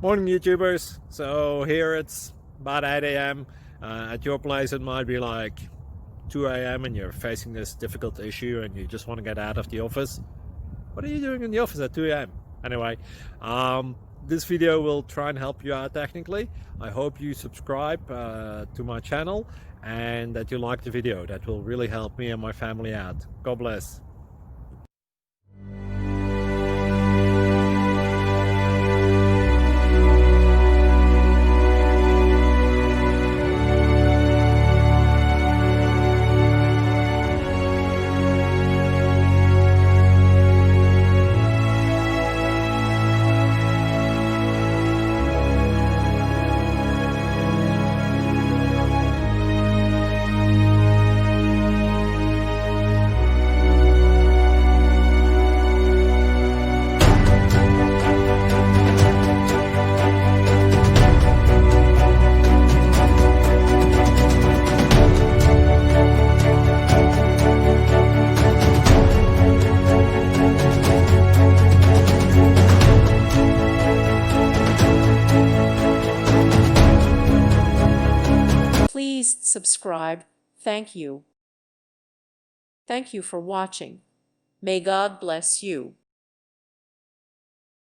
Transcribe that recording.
Morning YouTubers. So here it's about 8 a.m. At your place it might be like 2 a.m. and you're facing this difficult issue and you just want to get out of the office. What are you doing in the office at 2 a.m.? Anyway, this video will try and help you out technically. I hope you subscribe to my channel and that you like the video. That will really help me and my family out. God bless. Please subscribe. Thank you. Thank you for watching. May God bless you.